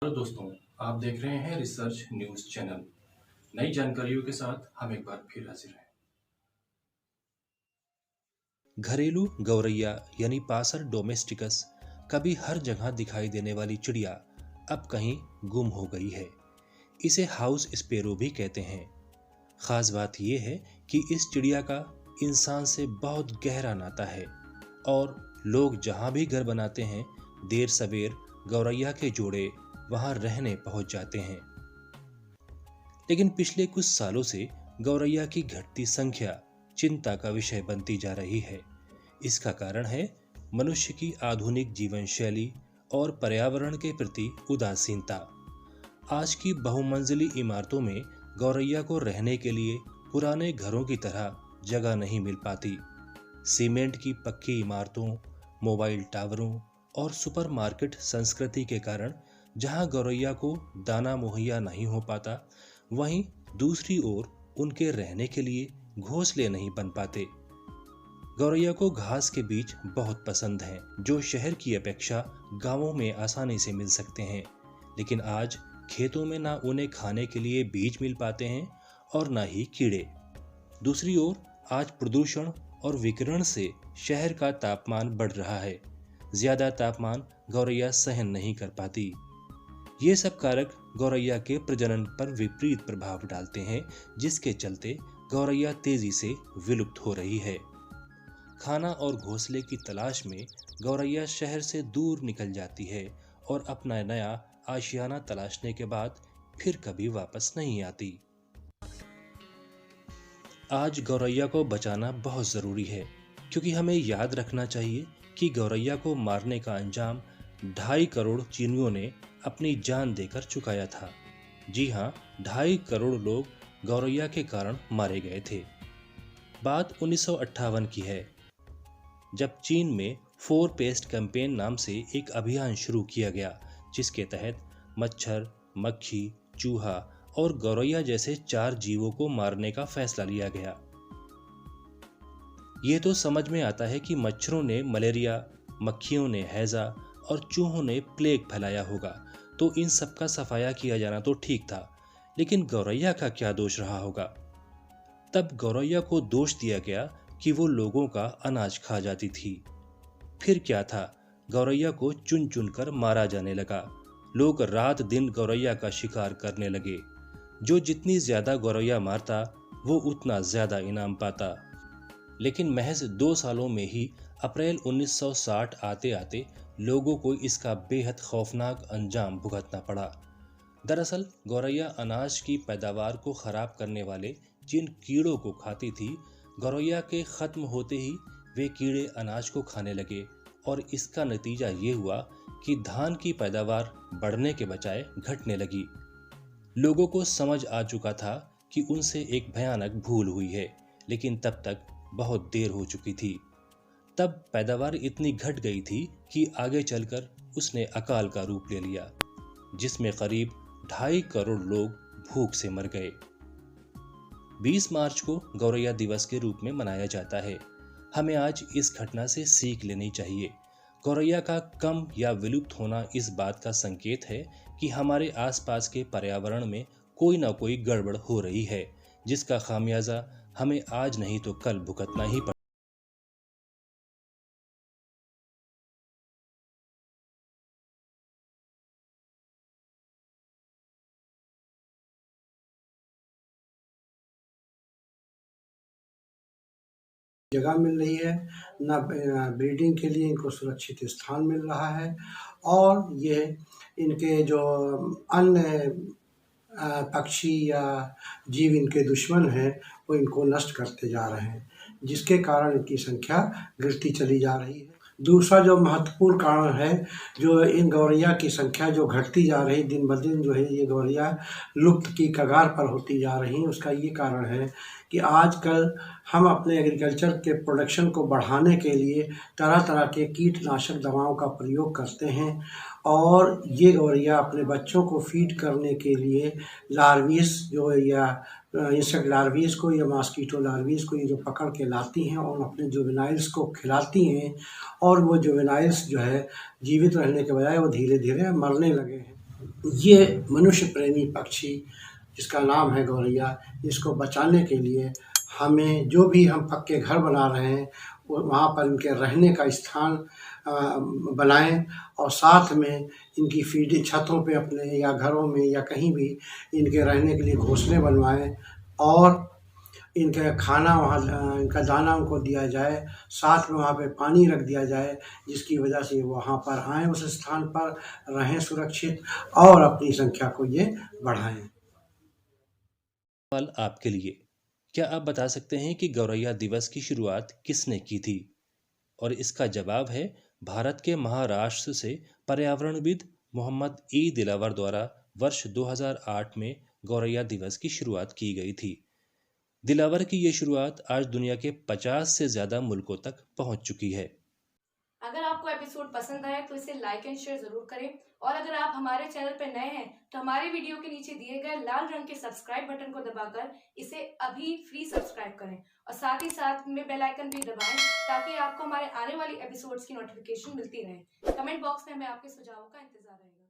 Hello दोस्तों, आप देख रहे हैं रिसर्च न्यूज़ चैनल। नई जानकारियों के साथ हम एक बार फिर हाजिर हैं। घरेलू गौरैया यानी पासर डोमेस्टिकस कभी हर जगह दिखाई देने वाली चिड़िया अब कहीं गुम हो गई है। इसे हाउस स्पैरो भी कहते हैं। खास बात यह है कि इस चिड़िया का इंसान से बहुत गहरा नाता है और लोग जहां भी घर बनाते हैं, देर सवेर गौरैया के जोड़े वहां रहने पहुंच जाते हैं। लेकिन पिछले कुछ सालों से गौरैया की घटती संख्या चिंता का विषय बनती जा रही है। इसका कारण है मनुष्य की आधुनिक जीवन शैली और पर्यावरण के प्रति उदासीनता। आज की बहुमंजिली इमारतों में गौरैया को रहने के लिए पुराने घरों की तरह जगह नहीं मिल पाती। सीमेंट की पक्की इमारतों, मोबाइल टावरों और सुपरमार्केट संस्कृति के कारण जहां गौरैया को दाना मुहैया नहीं हो पाता, वहीं दूसरी ओर उनके रहने के लिए घोंसले नहीं बन पाते। गौरैया को घास के बीज बहुत पसंद हैं, जो शहर की अपेक्षा गांवों में आसानी से मिल सकते हैं। लेकिन आज खेतों में ना उन्हें खाने के लिए बीज मिल पाते हैं और ना ही कीड़े। दूसरी ओर आज प्रदूषण और विकिरण से शहर का तापमान बढ़ रहा है। ज्यादा तापमान गौरैया सहन नहीं कर पाती। ये सब कारक गौरैया के प्रजनन पर विपरीत प्रभाव डालते हैं, जिसके चलते गौरैया तेजी से विलुप्त हो रही है। खाना और घोंसले की तलाश में गौरैया शहर से दूर निकल जाती है और अपना नया आशियाना तलाशने के बाद फिर कभी वापस नहीं आती। आज गौरैया को बचाना बहुत ज़रूरी है, क्योंकि हमें याद रखना चाहिए कि गौरैया को मारने का अंजाम 2.5 करोड़ चीनियों ने अपनी जान देकर चुकाया था। जी हाँ, 2.5 करोड़ लोग गौरैया के कारण मारे गए थे। बात 1958 की है, जब चीन में 4 पेस्ट कैंपेन नाम से एक अभियान शुरू किया गया, जिसके तहत मच्छर, मक्खी, चूहा और गौरैया जैसे 4 जीवों को मारने का फैसला लिया गया। ये तो समझ में आता है कि मच्छरों ने मलेरिया, मक्खियों ने हैजा और चूहों ने प्लेग फैलाया होगा, तो इन सब का सफाया किया जाना तो ठीक था। लेकिन गौरैया का क्या दोष रहा होगा? तब गौरैया को दोष दिया गया कि वो लोगों का अनाज खा जाती थी। फिर क्या था, गौरैया को चुन चुन कर मारा जाने लगा। लोग रात दिन गौरैया का शिकार करने लगे। जो जितनी ज्यादा गौरैया मारता, वो उतना ज्यादा इनाम पाता। लेकिन महज 2 सालों में ही अप्रैल 1960 आते आते लोगों को इसका बेहद खौफनाक अंजाम भुगतना पड़ा। दरअसल गौरैया अनाज की पैदावार को खराब करने वाले जिन कीड़ों को खाती थी, गौरैया के खत्म होते ही वे कीड़े अनाज को खाने लगे और इसका नतीजा ये हुआ कि धान की पैदावार बढ़ने के बजाय घटने लगी। लोगों को समझ आ चुका था कि उनसे एक भयानक भूल हुई है, लेकिन तब तक बहुत देर हो चुकी थी। तब पैदावार इतनी घट गई थी कि आगे चलकर उसने अकाल का रूप ले लिया, जिसमें करीब 2.5 करोड़ लोग भूख से मर गए। 20 मार्च को गौरैया दिवस के रूप में मनाया जाता है। हमें आज इस घटना से सीख लेनी चाहिए। गौरैया का कम या विलुप्त होना इस बात का संकेत है कि हमारे आसपास के पर्यावरण में कोई ना कोई गड़बड़ हो रही है, जिसका खामियाजा हमें आज नहीं तो कल भुगतना ही पड़ेगा। जगह मिल रही है, ना ब्रीडिंग के लिए इनको सुरक्षित स्थान मिल रहा है, और ये इनके जो अन्य पक्षी या जीव इनके दुश्मन हैं, वो इनको नष्ट करते जा रहे हैं, जिसके कारण इनकी संख्या गिरती चली जा रही है। दूसरा जो महत्वपूर्ण कारण है, जो इन गौरैया की संख्या जो घटती जा रही दिन ब दिन, जो है ये गौरैया लुप्त की कगार पर होती जा रही हैं, उसका ये कारण है कि आजकल हम अपने एग्रीकल्चर के प्रोडक्शन को बढ़ाने के लिए तरह तरह के कीटनाशक दवाओं का प्रयोग करते हैं, और ये गौरैया अपने बच्चों को फीड करने के लिए लार्वीज जो या इंसेक्ट लार्वीज को या मॉस्किटो लार्वीज को ये जो पकड़ के लाती हैं और अपने जुवेनाइल्स को खिलाती हैं, और वो जुवेनाइल्स जो है जीवित रहने के बजाय वो धीरे धीरे मरने लगे हैं। ये मनुष्य प्रेमी पक्षी जिसका नाम है गौरैया, इसको बचाने के लिए हमें जो भी हम पक्के घर बना रहे हैं वहाँ पर इनके रहने का स्थान बनाएं और साथ में इनकी फीडिंग छतों पे अपने या घरों में या कहीं भी इनके रहने के लिए घोंसले बनवाएं और इनका खाना वहाँ इनका दाना उनको दिया जाए, साथ में वहाँ पे पानी रख दिया जाए जिसकी वजह से वहाँ पर आएँ, उस स्थान पर रहें सुरक्षित और अपनी संख्या को ये बढ़ाएं। सवाल आपके लिए, क्या आप बता सकते हैं कि गौरैया दिवस की शुरुआत किसने की थी? और इसका जवाब है भारत के महाराष्ट्र से पर्यावरणविद मोहम्मद ई दिलावर द्वारा वर्ष 2008 में गौरैया दिवस की शुरुआत की गई थी। दिलावर की ये शुरुआत आज दुनिया के 50 से ज्यादा मुल्कों तक पहुंच चुकी है। अगर आपको एपिसोड पसंद आया तो इसे लाइक एंड शेयर जरूर करें और अगर आप हमारे चैनल पर नए हैं तो हमारे वीडियो के नीचे दिए गए लाल रंग के सब्सक्राइब बटन को दबाकर इसे अभी फ्री सब्सक्राइब करें और साथ ही साथ में बेल आइकन भी दबाएं ताकि आपको हमारे आने वाली एपिसोड्स की नोटिफिकेशन मिलती रहे। कमेंट बॉक्स में हमें आपके सुझावों का इंतजार रहेगा।